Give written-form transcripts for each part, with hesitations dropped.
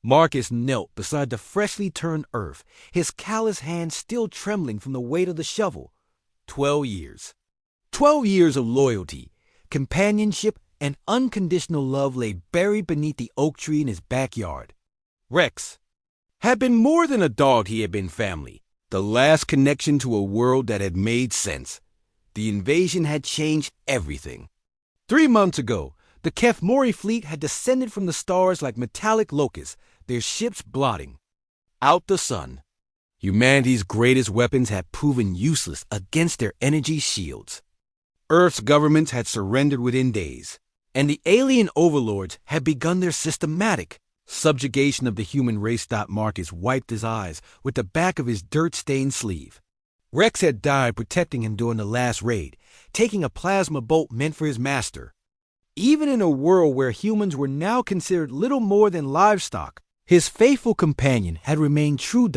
Marcus knelt beside the freshly turned earth, his callous hands still trembling from the weight of the shovel. 12 years. 12 years of loyalty, companionship, and unconditional love lay buried beneath the oak tree in his backyard. Rex had been more than a dog, he had been family, the last connection to a world that had made sense. The invasion had changed everything. 3 months ago, the HFY fleet had descended from the stars like metallic locusts, their ships blotting out the sun. Humanity's greatest weapons had proven useless against their energy shields. Earth's governments had surrendered within days, and the alien overlords had begun their systematic subjugation of the human race. Marcus wiped his eyes with the back of his dirt-stained sleeve. Rex had died protecting him during the last raid, taking a plasma bolt meant for his master. Even in a world where humans were now considered little more than livestock, his faithful companion had remained true.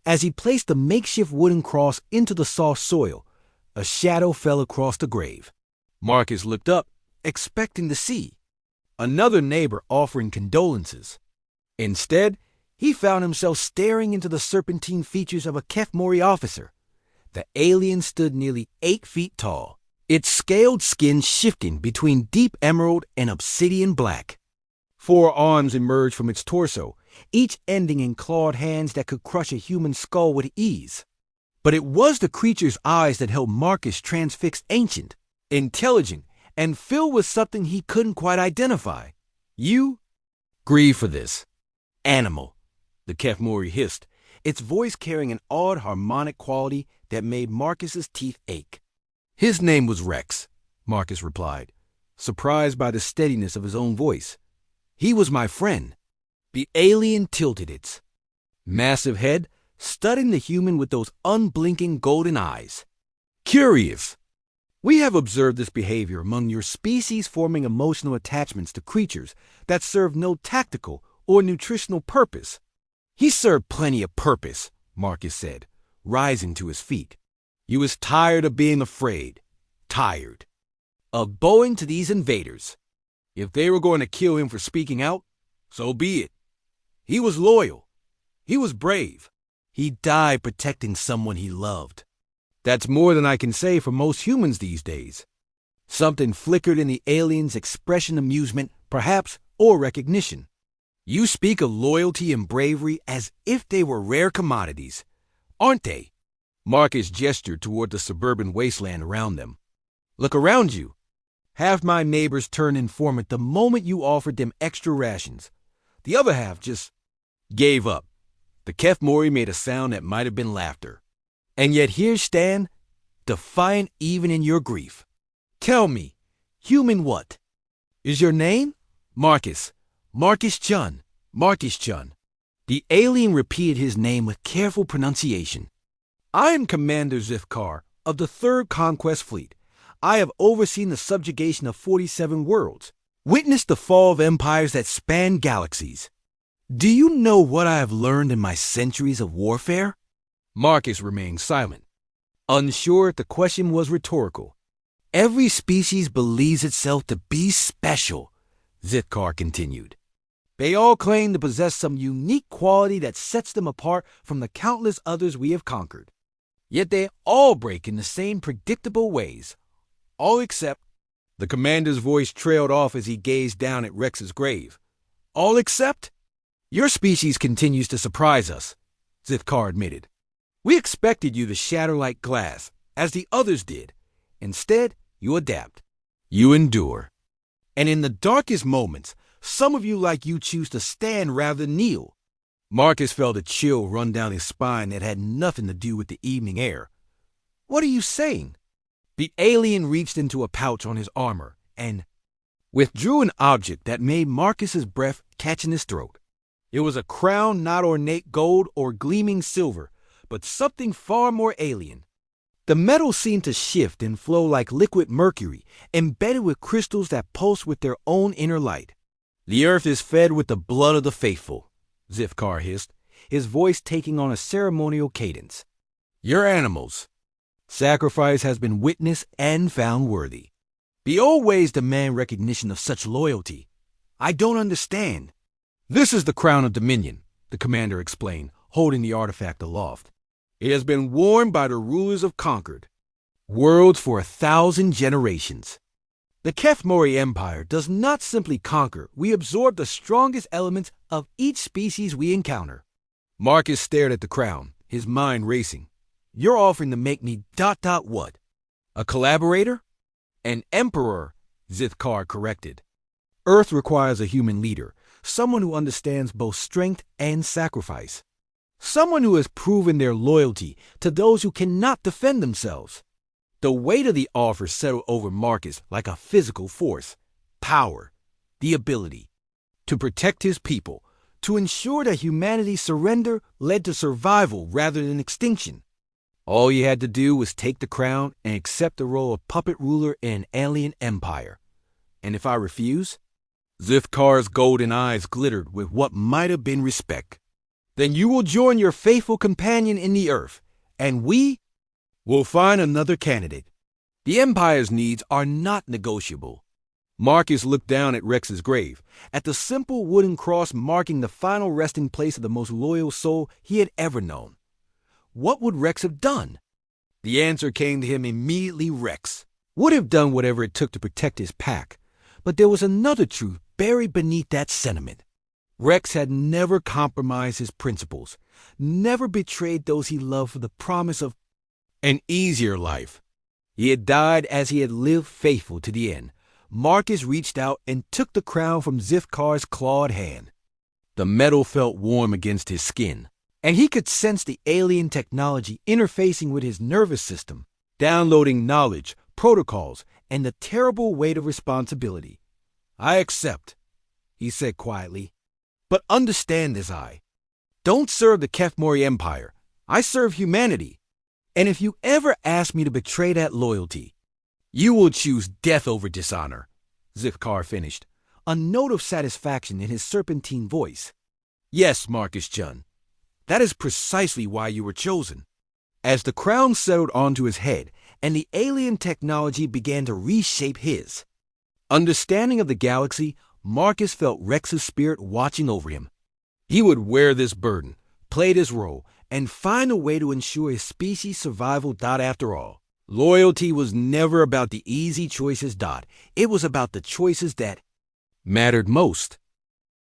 As he placed the makeshift wooden cross into the soft soil, a shadow fell across the grave. Marcus looked up, expecting to see another neighbor offering condolences. Instead, he found himself staring into the serpentine features of a HFY officer. The alien stood nearly 8 feet tall, its scaled skin shifting between deep emerald and obsidian black. 4 arms emerged from its torso, each ending in clawed hands that could crush a human skull with ease. But it was the creature's eyes that held Marcus transfixed, ancient, intelligent, and filled with something he couldn't quite identify. You grieve for this animal, the HFY hissed, its voice carrying an odd harmonic quality that made Marcus's teeth ache. His name was Rex, Marcus replied, surprised by the steadiness of his own voice. He was my friend. The alien tilted its massive head, studying the human with those unblinking golden eyes. Curious. We have observed this behavior among your species, forming emotional attachments to creatures that serve no tactical or nutritional purpose. He served plenty of purpose, Marcus said, rising to his feet. He was tired of being afraid, tired of bowing to these invaders. If they were going to kill him for speaking out, so be it. He was loyal. He was brave. He died protecting someone he loved. That's more than I can say for most humans these days. Something flickered in the alien's expression, amusement, perhaps, or recognition. You speak of loyalty and bravery as if they were rare commodities, aren't they? Marcus gestured toward the suburban wasteland around them. Look around you. Half my neighbors turned informant the moment you offered them extra rations. The other half just gave up. The HFY made a sound that might have been laughter. And yet here stand, defiant even in your grief. Tell me, human what? Is your name? Marcus. Marcus Chun. Marcus Chun. The alien repeated his name with careful pronunciation. I am Commander Zithkar of the 3rd Conquest Fleet. I have overseen the subjugation of 47 worlds, witnessed the fall of empires that span galaxies. Do you know what I have learned in my centuries of warfare? Marcus remained silent, unsure if the question was rhetorical. Every species believes itself to be special, Zithkar continued. They all claim to possess some unique quality that sets them apart from the countless others we have conquered. Yet they all break in the same predictable ways. All except... The commander's voice trailed off as he gazed down at Rex's grave. All except? Your species continues to surprise us, Zithkar admitted. We expected you to shatter like glass, as the others did. Instead, you adapt. You endure. And in the darkest moments, some of you like you choose to stand rather than kneel. Marcus felt a chill run down his spine that had nothing to do with the evening air. What are you saying? The alien reached into a pouch on his armor and withdrew an object that made Marcus's breath catch in his throat. It was a crown not ornate gold or gleaming silver, but something far more alien. The metal seemed to shift and flow like liquid mercury, embedded with crystals that pulse with their own inner light. The earth is fed with the blood of the faithful, Zithkar hissed, his voice taking on a ceremonial cadence. Your animals. Sacrifice has been witnessed and found worthy. The old ways demand recognition of such loyalty. I don't understand. This is the crown of dominion, the commander explained, holding the artifact aloft. It has been worn by the rulers of conquered worlds for 1,000 generations. The Kefmori Empire does not simply conquer, we absorb the strongest elements of each species we encounter. Marcus stared at the crown, his mind racing. You're offering to make me ... what? A collaborator? An emperor, Zithkar corrected. Earth requires a human leader, someone who understands both strength and sacrifice. Someone who has proven their loyalty to those who cannot defend themselves. The weight of the offer settled over Marcus like a physical force. Power, the ability to protect his people, to ensure that humanity's surrender led to survival rather than extinction. All he had to do was take the crown and accept the role of puppet ruler in an alien empire. And if I refuse? Zithkar's golden eyes glittered with what might have been respect. Then you will join your faithful companion in the earth, and we will find another candidate. The Empire's needs are not negotiable. Marcus looked down at Rex's grave, at the simple wooden cross marking the final resting place of the most loyal soul he had ever known. What would Rex have done? The answer came to him immediately. Rex would have done whatever it took to protect his pack. But there was another truth buried beneath that sentiment. Rex had never compromised his principles, never betrayed those he loved for the promise of an easier life. He had died as he had lived, faithful to the end. Marcus reached out and took the crown from Zithkar's clawed hand. The metal felt warm against his skin, and he could sense the alien technology interfacing with his nervous system, downloading knowledge, protocols, and the terrible weight of responsibility. I accept, he said quietly. But understand this, I don't serve the Kefmori Empire. I serve humanity. And if you ever ask me to betray that loyalty, you will choose death over dishonor, Zithkar finished, a note of satisfaction in his serpentine voice. Yes, Marcus Jun, that is precisely why you were chosen. As the crown settled onto his head and the alien technology began to reshape his understanding of the galaxy, Marcus felt Rex's spirit watching over him. He would wear this burden, play this role, and find a way to ensure his species' survival. After all, loyalty was never about the easy choices. It was about the choices that mattered most.